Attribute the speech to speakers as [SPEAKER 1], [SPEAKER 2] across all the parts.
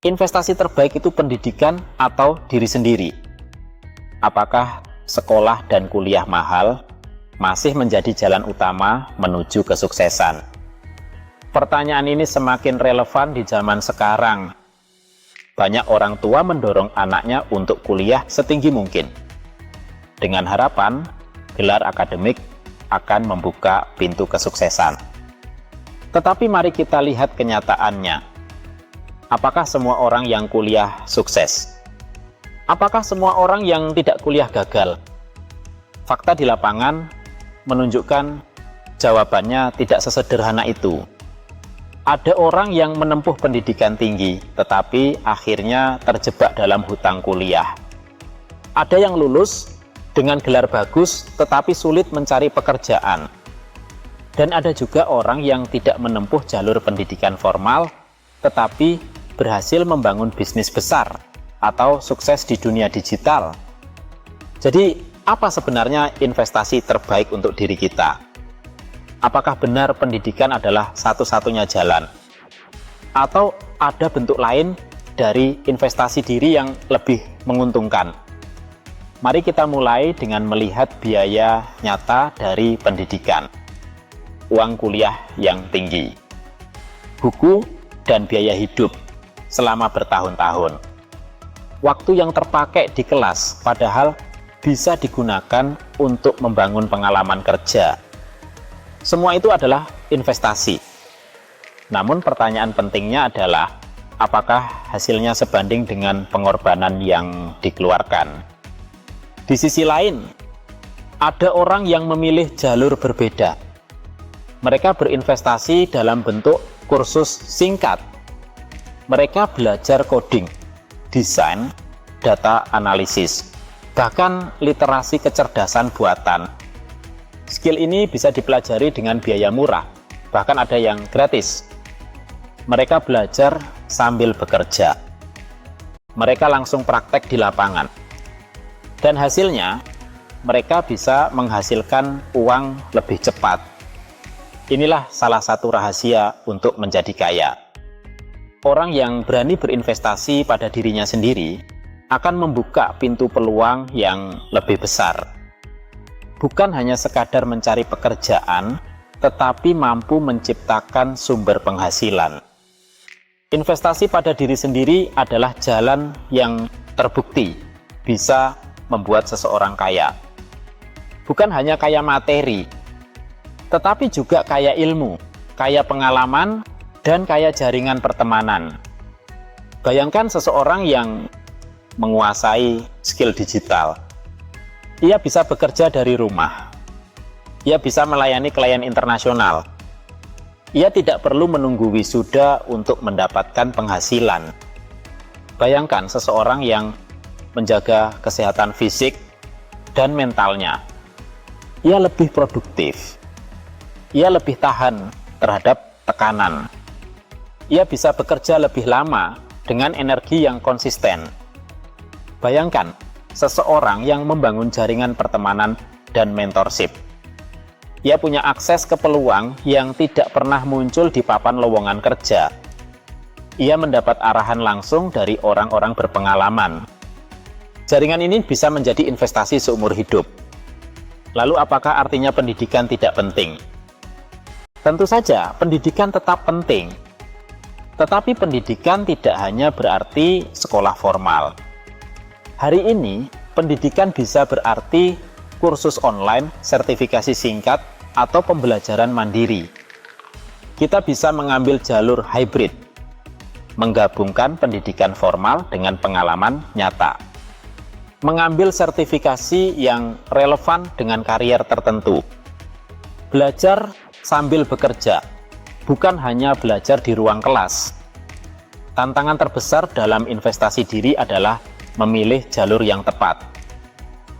[SPEAKER 1] investasi terbaik itu pendidikan atau diri sendiri? Apakah sekolah dan kuliah mahal masih menjadi jalan utama menuju kesuksesan? Pertanyaan ini semakin relevan di zaman sekarang. Banyak orang tua mendorong anaknya untuk kuliah setinggi mungkin, dengan harapan gelar akademik akan membuka pintu kesuksesan. Tetapi mari kita lihat kenyataannya. Apakah semua orang yang kuliah sukses? Apakah semua orang yang tidak kuliah gagal? Fakta di lapangan menunjukkan jawabannya tidak sesederhana itu. Ada orang yang menempuh pendidikan tinggi, tetapi akhirnya terjebak dalam hutang kuliah. Ada yang lulus dengan gelar bagus, tetapi sulit mencari pekerjaan. Dan ada juga orang yang tidak menempuh jalur pendidikan formal, tetapi berhasil membangun bisnis besar atau sukses di dunia digital. Jadi, apa sebenarnya investasi terbaik untuk diri kita? Apakah benar pendidikan adalah satu-satunya jalan? Atau ada bentuk lain dari investasi diri yang lebih menguntungkan? Mari kita mulai dengan melihat biaya nyata dari pendidikan. Uang kuliah yang tinggi, buku dan biaya hidup selama bertahun-tahun. Waktu yang terpakai di kelas padahal bisa digunakan untuk membangun pengalaman kerja. Semua itu adalah investasi. Namun pertanyaan pentingnya adalah, apakah hasilnya sebanding dengan pengorbanan yang dikeluarkan? Di sisi lain, ada orang yang memilih jalur berbeda. Mereka berinvestasi dalam bentuk kursus singkat. Mereka belajar coding, desain, data analisis, bahkan literasi kecerdasan buatan. Skill ini bisa dipelajari dengan biaya murah, bahkan ada yang gratis. Mereka belajar sambil bekerja. Mereka langsung praktek di lapangan. Dan hasilnya, mereka bisa menghasilkan uang lebih cepat. Inilah salah satu rahasia untuk menjadi kaya. Orang yang berani berinvestasi pada dirinya sendiri akan membuka pintu peluang yang lebih besar. Bukan hanya sekadar mencari pekerjaan, tetapi mampu menciptakan sumber penghasilan. Investasi pada diri sendiri adalah jalan yang terbukti bisa membuat seseorang kaya. Bukan hanya kaya materi, tetapi juga kaya ilmu, kaya pengalaman, dan kaya jaringan pertemanan. Bayangkan seseorang yang menguasai skill digital. Ia bisa bekerja dari rumah. Ia bisa melayani klien internasional. Ia tidak perlu menunggu wisuda untuk mendapatkan penghasilan. Bayangkan seseorang yang menjaga kesehatan fisik dan mentalnya. Ia lebih produktif. Ia lebih tahan terhadap tekanan. Ia bisa bekerja lebih lama dengan energi yang konsisten. Bayangkan, seseorang yang membangun jaringan pertemanan dan mentorship. Ia punya akses ke peluang yang tidak pernah muncul di papan lowongan kerja. Ia mendapat arahan langsung dari orang-orang berpengalaman. Jaringan ini bisa menjadi investasi seumur hidup. Lalu apakah artinya pendidikan tidak penting? Tentu saja, pendidikan tetap penting. Tetapi pendidikan tidak hanya berarti sekolah formal. Hari ini, pendidikan bisa berarti kursus online, sertifikasi singkat, atau pembelajaran mandiri. Kita bisa mengambil jalur hybrid, menggabungkan pendidikan formal dengan pengalaman nyata. Mengambil sertifikasi yang relevan dengan karier tertentu. Belajar sambil bekerja, bukan hanya belajar di ruang kelas. Tantangan terbesar dalam investasi diri adalah memilih jalur yang tepat.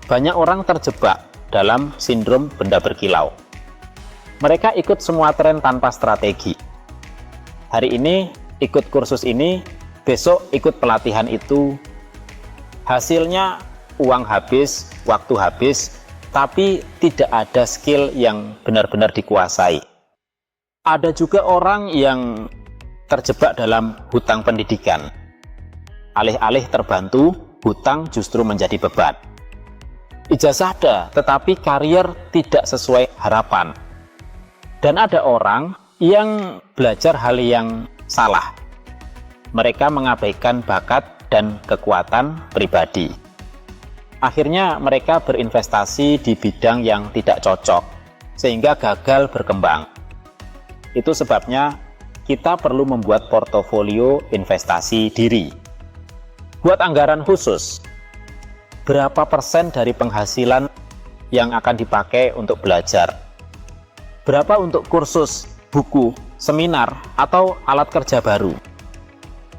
[SPEAKER 1] Banyak orang terjebak dalam sindrom benda berkilau. Mereka ikut semua tren tanpa strategi. Hari ini ikut kursus ini, besok ikut pelatihan itu. Hasilnya uang habis, waktu habis, tapi tidak ada skill yang benar-benar dikuasai. Ada juga orang yang terjebak dalam hutang pendidikan. Alih-alih terbantu, hutang justru menjadi beban. Ijazah ada, tetapi karier tidak sesuai harapan. Dan ada orang yang belajar hal yang salah. Mereka mengabaikan bakat dan kekuatan pribadi. Akhirnya mereka berinvestasi di bidang yang tidak cocok, sehingga gagal berkembang. Itu sebabnya kita perlu membuat portofolio investasi diri. Buat anggaran khusus, berapa persen dari penghasilan yang akan dipakai untuk belajar? Berapa untuk kursus, buku, seminar, atau alat kerja baru?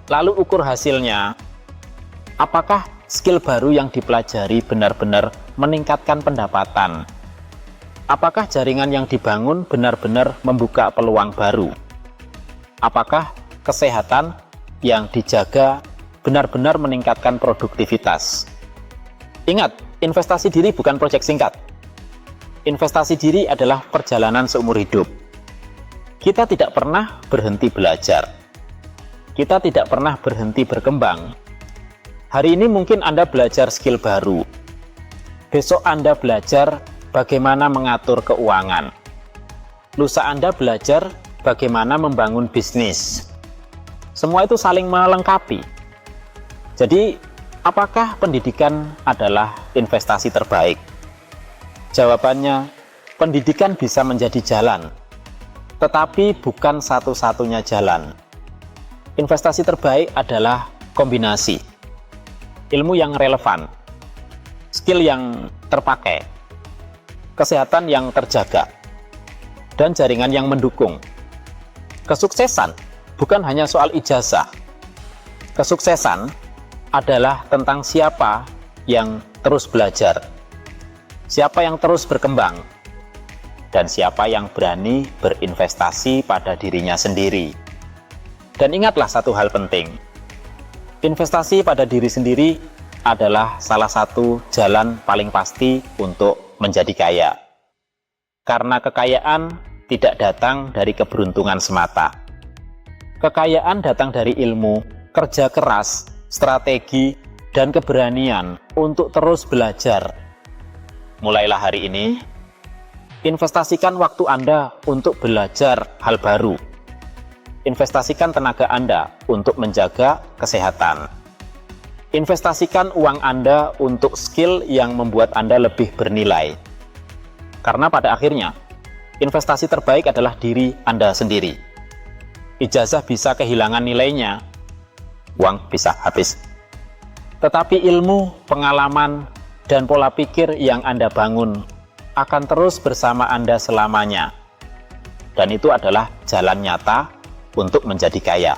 [SPEAKER 1] Lalu ukur hasilnya, apakah skill baru yang dipelajari benar-benar meningkatkan pendapatan? Apakah jaringan yang dibangun benar-benar membuka peluang baru? Apakah kesehatan yang dijaga benar-benar meningkatkan produktivitas? Ingat, investasi diri bukan proyek singkat. Investasi diri adalah perjalanan seumur hidup. Kita tidak pernah berhenti belajar. Kita tidak pernah berhenti berkembang. Hari ini mungkin Anda belajar skill baru. Besok Anda belajar bagaimana mengatur keuangan. Lusa Anda belajar bagaimana membangun bisnis. Semua itu saling melengkapi. Jadi, apakah pendidikan adalah investasi terbaik? Jawabannya, pendidikan bisa menjadi jalan, tetapi bukan satu-satunya jalan. Investasi terbaik adalah kombinasi. Ilmu yang relevan, skill yang terpakai, kesehatan yang terjaga, dan jaringan yang mendukung. Kesuksesan bukan hanya soal ijazah. Kesuksesan adalah tentang siapa yang terus belajar, siapa yang terus berkembang, dan siapa yang berani berinvestasi pada dirinya sendiri. Dan ingatlah satu hal penting, investasi pada diri sendiri adalah salah satu jalan paling pasti untuk menjadi kaya. Karena kekayaan tidak datang dari keberuntungan semata. Kekayaan datang dari ilmu, kerja keras, strategi, dan keberanian untuk terus belajar. Mulailah hari ini, investasikan waktu Anda untuk belajar hal baru. Investasikan tenaga Anda untuk menjaga kesehatan. Investasikan uang Anda untuk skill yang membuat Anda lebih bernilai. Karena pada akhirnya, investasi terbaik adalah diri Anda sendiri. Ijazah bisa kehilangan nilainya, uang bisa habis. Tetapi ilmu, pengalaman, dan pola pikir yang Anda bangun akan terus bersama Anda selamanya. Dan itu adalah jalan nyata untuk menjadi kaya.